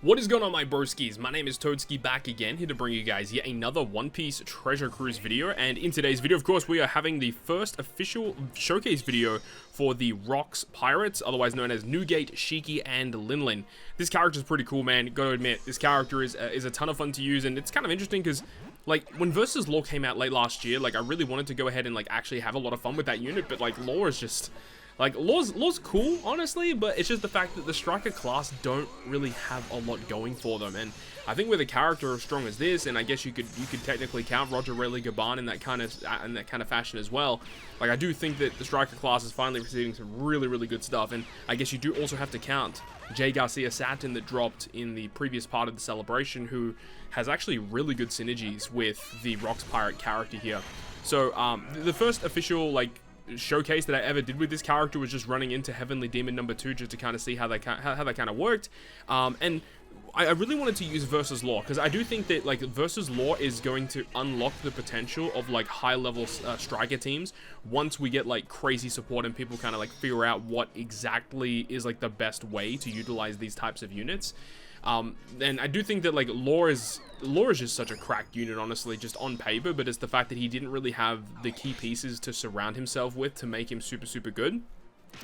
What is going on, my broskiis? My name is Toadski, back again, here to bring you guys yet another One Piece Treasure Cruise video. And in today's video, of course, we are having the first official showcase video for the Rocks Pirates, otherwise known as Newgate, Shiki, and Linlin. This character is pretty cool, man. Gotta admit, this character is a ton of fun to use, and it's kind of interesting because, like, when Versus Law came out late last year, like, I really wanted to go ahead and, like, actually have a lot of fun with that unit, but, like, Law is just... Like, Law's cool, honestly, but it's just the fact that the Striker class don't really have a lot going for them. And I think with a character as strong as this, and I guess you could technically count Roger Rayleigh Gaban in that kind of fashion as well. Like, I do think that the Striker class is finally receiving some really good stuff. And I guess you do also have to count Jay Garcia Satin that dropped in the previous part of the celebration, who has actually really good synergies with the Rocks Pirate character here. So the first official, like, showcase that I ever did with this character was just running into Heavenly Demon number 2 just to kind of see how that kind of worked. And I really wanted to use Versus Law because I do think that, like, Versus Law is going to unlock the potential of, like, high-level striker teams once we get, like, crazy support and people kind of, like, figure out what exactly is, like, the best way to utilize these types of units. And I do think that, like, Law is just such a cracked unit, honestly, just on paper, but it's the fact that he didn't really have the key pieces to surround himself with to make him super good.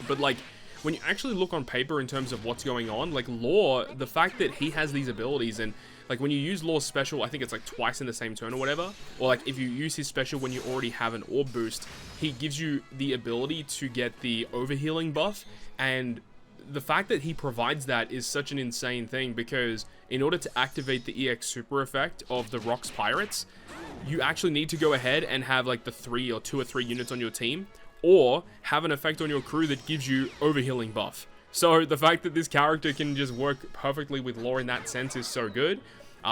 But, like, when you actually look on paper in terms of what's going on, like, Law, the fact that he has these abilities, and, like, when you use Law's special, I think it's, like, twice in the same turn or whatever, or, like, if you use his special when you already have an orb boost, he gives you the ability to get the overhealing buff, and the fact that he provides that is such an insane thing, because in order to activate the EX super effect of the Rocks Pirates, you actually need to go ahead and have, like, the 2 or 3 units on your team, or have an effect on your crew that gives you overhealing buff. So the fact that this character can just work perfectly with Law in that sense is so good.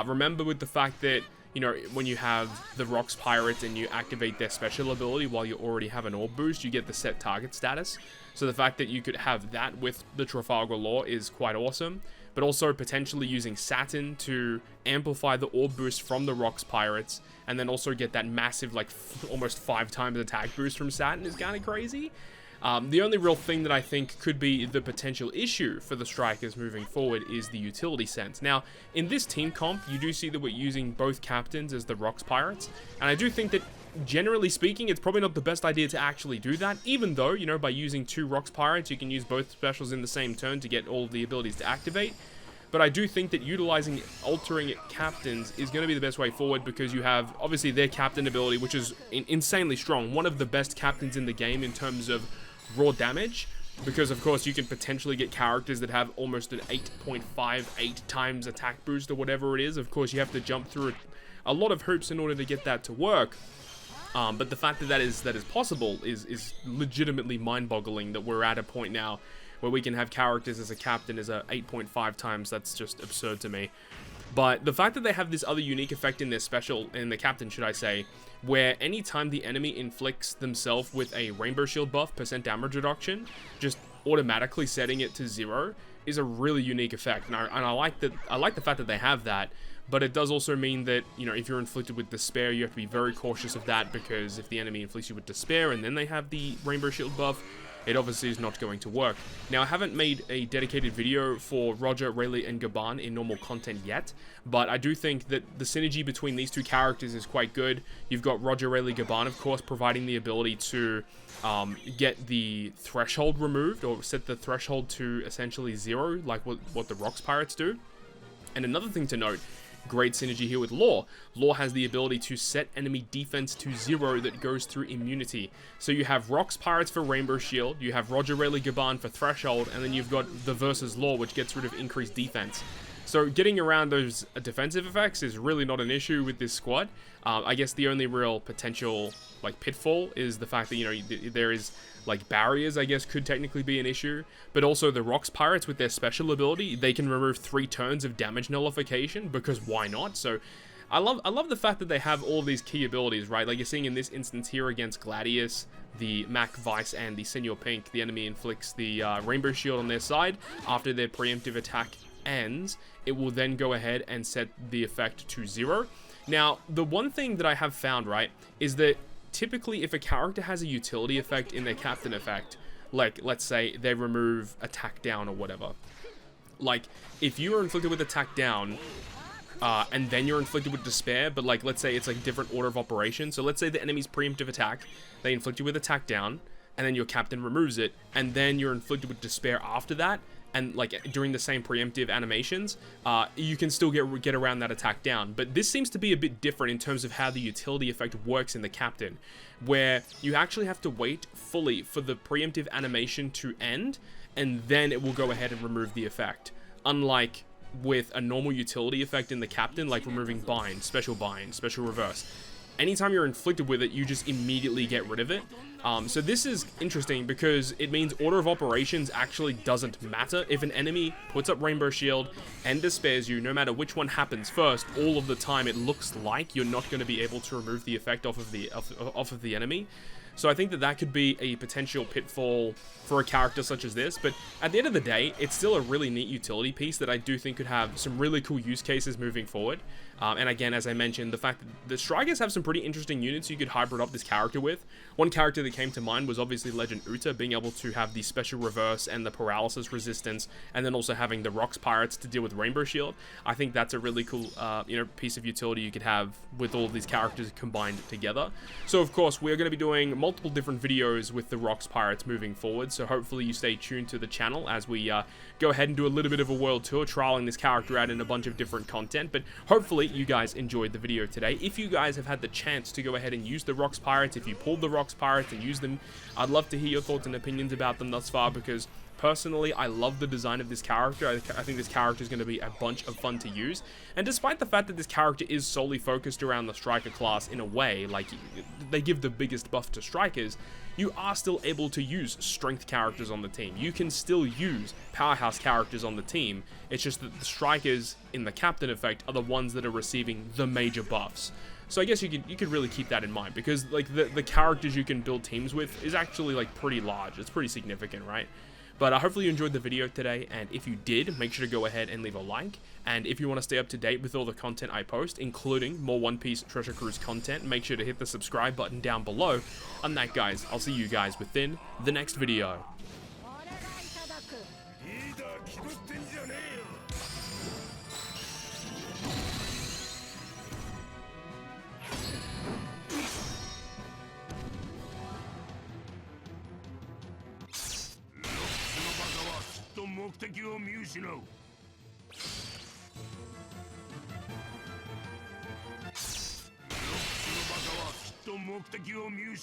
Remember, with the fact that, you know, when you have the Rocks Pirates and you activate their special ability while you already have an orb boost, you get the set target status. So the fact that you could have that with the Trafalgar Law is quite awesome. But also potentially using Satin to amplify the orb boost from the Rocks Pirates, and then also get that massive, like, almost 5 times attack boost from Satin is kind of crazy. The only real thing that I think could be the potential issue for the Strikers moving forward is the utility sense. Now, in this team comp, you do see that we're using both captains as the Rocks Pirates, and I do think that, generally speaking, it's probably not the best idea to actually do that, even though, you know, by using 2 Rocks Pirates, you can use both specials in the same turn to get all of the abilities to activate. But I do think that utilizing altering captains is going to be the best way forward, because you have, obviously, their captain ability, which is insanely strong. One of the best captains in the game in terms of raw damage, because, of course, you can potentially get characters that have almost an 8.58 times attack boost or whatever it is. Of course, you have to jump through a lot of hoops in order to get that to work. But the fact that that is possible is legitimately mind-boggling, that we're at a point now where we can have characters as a captain as a 8.5 times. That's just absurd to me. But the fact that they have this other unique effect in their special, in the captain, should I say, where anytime the enemy inflicts themselves with a Rainbow Shield buff, % damage reduction, just automatically setting it to 0, is a really unique effect. And I like that. I like the fact that they have that. But it does also mean that, you know, if you're inflicted with despair, you have to be very cautious of that, because if the enemy inflicts you with despair and then they have the Rainbow Shield buff, it obviously is not going to work. Now, I haven't made a dedicated video for Roger, Rayleigh, and Gaban in normal content yet, but I do think that the synergy between these two characters is quite good. You've got Roger, Rayleigh, Gaban, of course, providing the ability to get the threshold removed, or set the threshold to essentially 0, like what the Rocks Pirates do. And another thing to note, great synergy here with Law. Law has the ability to set enemy defense to 0 that goes through immunity. So you have Rocks Pirates for Rainbow Shield, you have Roger Rayleigh Gaban for Threshold, and then you've got the Versus Law, which gets rid of increased defense. So getting around those defensive effects is really not an issue with this squad. I guess the only real potential, like, pitfall is the fact that, you know, there is, like, barriers, I guess, could technically be an issue. But also the Rocks Pirates, with their special ability, they can remove 3 turns of damage nullification, because why not? So I love the fact that they have all these key abilities, right? Like you're seeing in this instance here against Gladius, the Mac Vice, and the Senor Pink. The enemy inflicts the Rainbow Shield on their side. After their preemptive attack ends, it will then go ahead and set the effect to 0. Now, the one thing that I have found, right, is that typically if a character has a utility effect in their captain effect, like, let's say they remove attack down or whatever, Like, if you are inflicted with attack down, and then you're inflicted with despair, but like, let's say it's like a different order of operation. So let's say the enemy's preemptive attack, they inflict you with attack down, and then your captain removes it, and then you're inflicted with despair after that, and like during the same preemptive animations, you can still get around that attack down. But this seems to be a bit different in terms of how the utility effect works in the captain, where you actually have to wait fully for the preemptive animation to end, and then it will go ahead and remove the effect. Unlike with a normal utility effect in the captain, like removing bind, special reverse. Anytime you're inflicted with it, you just immediately get rid of it. So this is interesting because it means order of operations actually doesn't matter. If an enemy puts up Rainbow Shield and despairs you, no matter which one happens first, all of the time it looks like you're not going to be able to remove the effect off of the enemy. So I think that that could be a potential pitfall for a character such as this, but at the end of the day, it's still a really neat utility piece that I do think could have some really cool use cases moving forward. And again, as I mentioned, the fact that the Strikers have some pretty interesting units you could hybrid up this character with. One character that came to mind was obviously Legend Uta, being able to have the special reverse and the paralysis resistance, and then also having the Rocks Pirates to deal with Rainbow Shield. I think that's a really cool piece of utility you could have with all of these characters combined together. So of course, we're going to be doing multiple different videos with the Rocks Pirates moving forward, so hopefully you stay tuned to the channel as we go ahead and do a little bit of a world tour, trialing this character out in a bunch of different content. But hopefully you guys enjoyed the video today. If you guys have had the chance to go ahead and use the Rocks Pirates, if you pulled the Rocks Pirates and used them, I'd love to hear your thoughts and opinions about them thus far, because personally, I love the design of this character. I think this character is going to be a bunch of fun to use. And despite the fact that this character is solely focused around the Striker class in a way, like they give the biggest buff to Strikers, you are still able to use strength characters on the team. You can still use powerhouse characters on the team. It's just that the Strikers in the captain effect are the ones that are receiving the major buffs. So I guess you could really keep that in mind, because like the characters you can build teams with is actually like pretty large. It's pretty significant, right? But hopefully you enjoyed the video today, and if you did, make sure to go ahead and leave a like. And if you want to stay up to date with all the content I post, including more One Piece Treasure Cruise content, make sure to hit the subscribe button down below. And that, guys, I'll see you guys within the next video.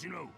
Nuno.